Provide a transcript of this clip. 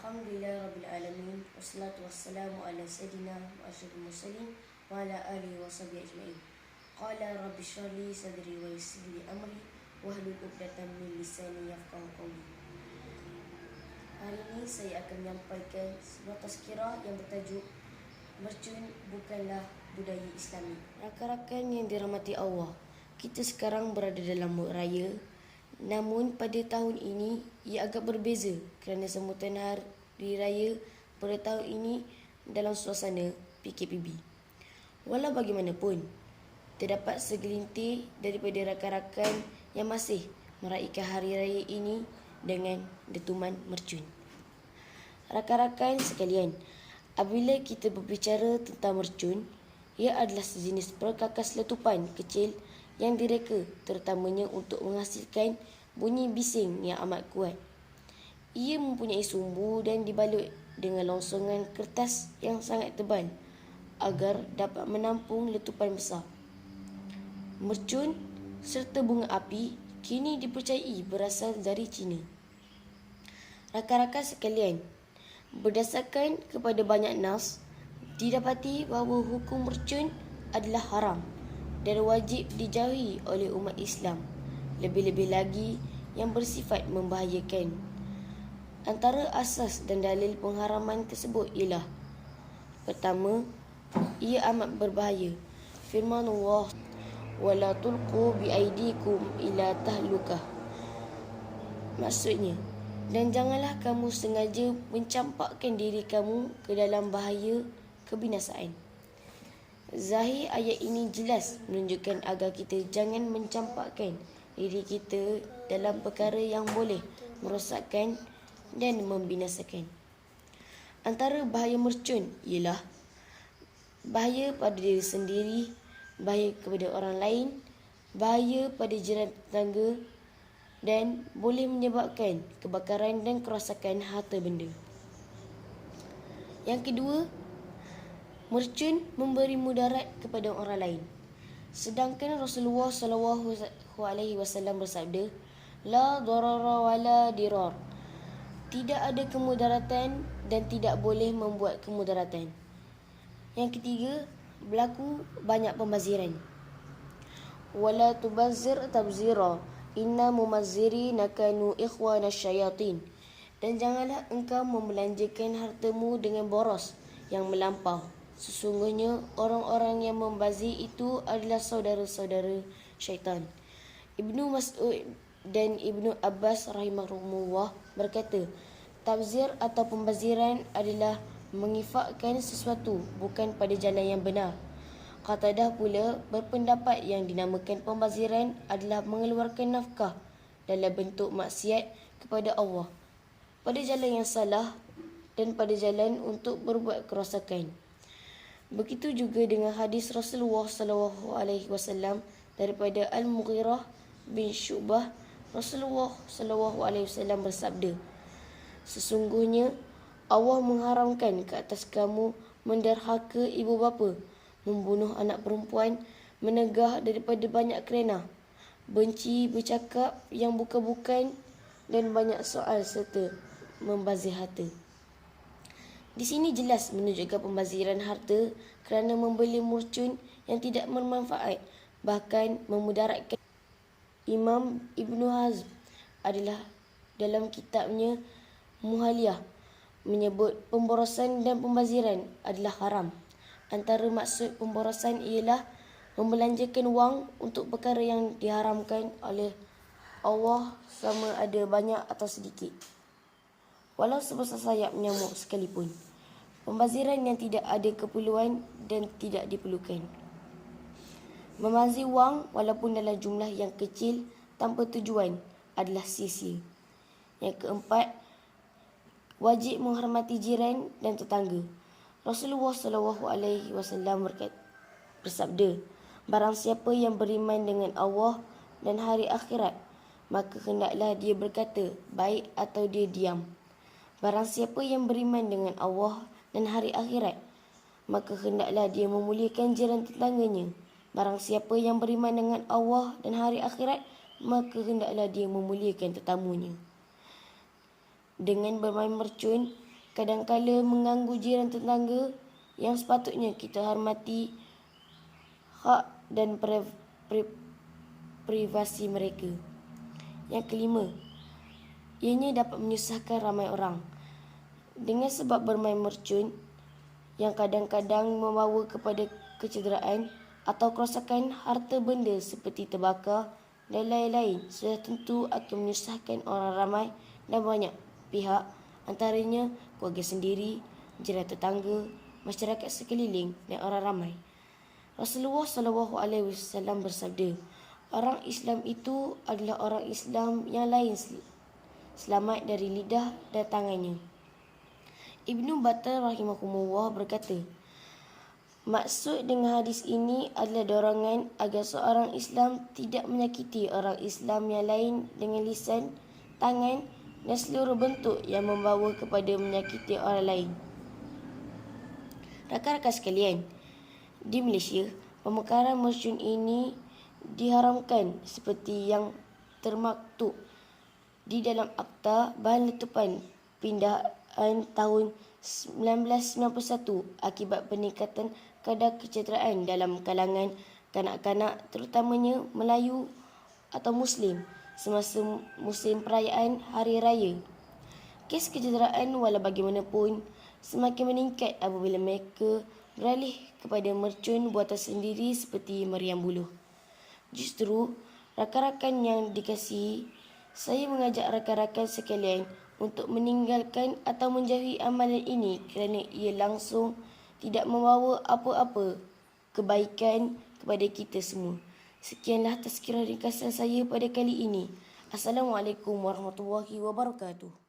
Alhamdulillah Rabbil Alamin. Wassalatu wassalamu ala sayyidina wa asyrafil mursalin wa ala alihi wa sahbihi ajma'in. Qala rabbi shrah li sadri wa yassir li amri wahlul 'uqdatam min lisani yafqahu qawli. Hari ini saya akan menyampaikan sebuah tazkirah yang bertajuk Mercun Bukanlah Budaya Islami. Rakan-rakan yang dirahmati Allah, kita sekarang berada dalam mood raya. Namun pada tahun ini ia agak berbeza kerana sambutan hari raya pada tahun ini dalam suasana PKPB. Walau bagaimanapun, terdapat segelintir daripada rakan-rakan yang masih meraihkan hari raya ini dengan dentuman mercun. Rakan-rakan sekalian, apabila kita berbicara tentang mercun, ia adalah sejenis perkakas letupan kecil yang direka terutamanya untuk menghasilkan bunyi bising yang amat kuat. Ia mempunyai sumbu dan dibalut dengan longsongan kertas yang sangat tebal agar dapat menampung letupan besar. Mercun serta bunga api kini dipercayai berasal dari China. Rakan-rakan sekalian, berdasarkan kepada banyak nas, didapati bahawa hukum mercun adalah haram dan wajib dijauhi oleh umat Islam, lebih-lebih lagi yang bersifat membahayakan. Antara asas dan dalil pengharaman tersebut ialah: pertama, ia amat berbahaya. Firman Allah, "Wala tulqu biaidikum ila tahlukah." Maksudnya, dan janganlah kamu sengaja mencampakkan diri kamu ke dalam bahaya kebinasaan. Zahir ayat ini jelas menunjukkan agar kita jangan mencampakkan diri kita dalam perkara yang boleh merosakkan dan membinasakan. Antara bahaya mercun ialah bahaya pada diri sendiri, bahaya kepada orang lain, bahaya pada jiran tetangga, dan boleh menyebabkan kebakaran dan kerosakan harta benda. Yang kedua, mercun memberi mudarat kepada orang lain. Sedangkan Rasulullah SAW bersabda, "La darara wa la dirar." Tidak ada kemudaratan dan tidak boleh membuat kemudaratan. Yang ketiga, berlaku banyak pembaziran. "Wala tubazzir tabzira, inna mumazzirina kanu ikhwana syayatin." Dan janganlah engkau membelanjakan hartamu dengan boros yang melampau. Sesungguhnya orang-orang yang membazir itu adalah saudara-saudara syaitan. Ibnu Mas'ud dan Ibnu Abbas rahimahumullah berkata, tabzir atau pembaziran adalah menginfakkan sesuatu bukan pada jalan yang benar. Qatadah pula berpendapat yang dinamakan pembaziran adalah mengeluarkan nafkah dalam bentuk maksiat kepada Allah, pada jalan yang salah dan pada jalan untuk berbuat kerosakan. Begitu juga dengan hadis Rasulullah SAW daripada Al-Mughirah bin Syu'bah. Rasulullah SAW bersabda, "Sesungguhnya Allah mengharamkan ke atas kamu menderhaka ibu bapa, membunuh anak perempuan, menegah daripada banyak kerana, benci bercakap yang bukan-bukan, dan banyak soal serta membazir harta." Di sini jelas menunjukkan pembaziran harta kerana membeli mercun yang tidak bermanfaat, bahkan memudaratkan. Imam Ibnu Hazm adalah dalam kitabnya Muhaliyah menyebut pemborosan dan pembaziran adalah haram. Antara maksud pemborosan ialah membelanjakan wang untuk perkara yang diharamkan oleh Allah, sama ada banyak atau sedikit, walau sebesar sayap nyamuk sekalipun. Pembaziran yang tidak ada keperluan dan tidak diperlukan. Membazir wang walaupun dalam jumlah yang kecil tanpa tujuan adalah sia-sia. Yang keempat, wajib menghormati jiran dan tetangga. Rasulullah SAW bersabda, "Barang siapa yang beriman dengan Allah dan hari akhirat, maka hendaklah dia berkata baik atau dia diam. Barang siapa yang beriman dengan Allah dan hari akhirat, maka hendaklah dia memuliakan jiran tetangganya. Barang siapa yang beriman dengan Allah dan hari akhirat, maka hendaklah dia memuliakan tetamunya." Dengan bermain mercun, kadangkala mengganggu jiran tetangga yang sepatutnya kita hormati hak dan privasi mereka. Yang kelima, ianya dapat menyusahkan ramai orang. Dengan sebab bermain mercun yang kadang-kadang membawa kepada kecederaan atau kerosakan harta benda seperti terbakar dan lain-lain, sudah tentu akan menyusahkan orang ramai dan banyak pihak, antaranya keluarga sendiri, jiran tetangga, masyarakat sekeliling dan orang ramai. Rasulullah SAW bersabda, orang Islam itu adalah orang Islam yang lain selamat dari lidah dan tangannya. Ibnu Battal rahimahumullah berkata, maksud dengan hadis ini adalah dorongan agar seorang Islam tidak menyakiti orang Islam yang lain dengan lisan, tangan dan seluruh bentuk yang membawa kepada menyakiti orang lain. Rakan-rakan sekalian, di Malaysia, pemekaran mercun ini diharamkan seperti yang termaktub di dalam Akta Bahan Letupan Pindaan tahun 1991 akibat peningkatan kadar kecederaan dalam kalangan kanak-kanak terutamanya Melayu atau Muslim semasa musim perayaan Hari Raya. Kes kecederaan walau bagaimanapun semakin meningkat apabila mereka beralih kepada mercun buatan sendiri seperti meriam buluh. Justru, rakan-rakan yang dikasihi, saya mengajak rakan-rakan sekalian untuk meninggalkan atau menjauhi amalan ini kerana ia langsung tidak membawa apa-apa kebaikan kepada kita semua. Sekianlah tazkirah ringkasan saya pada kali ini. Assalamualaikum warahmatullahi wabarakatuh.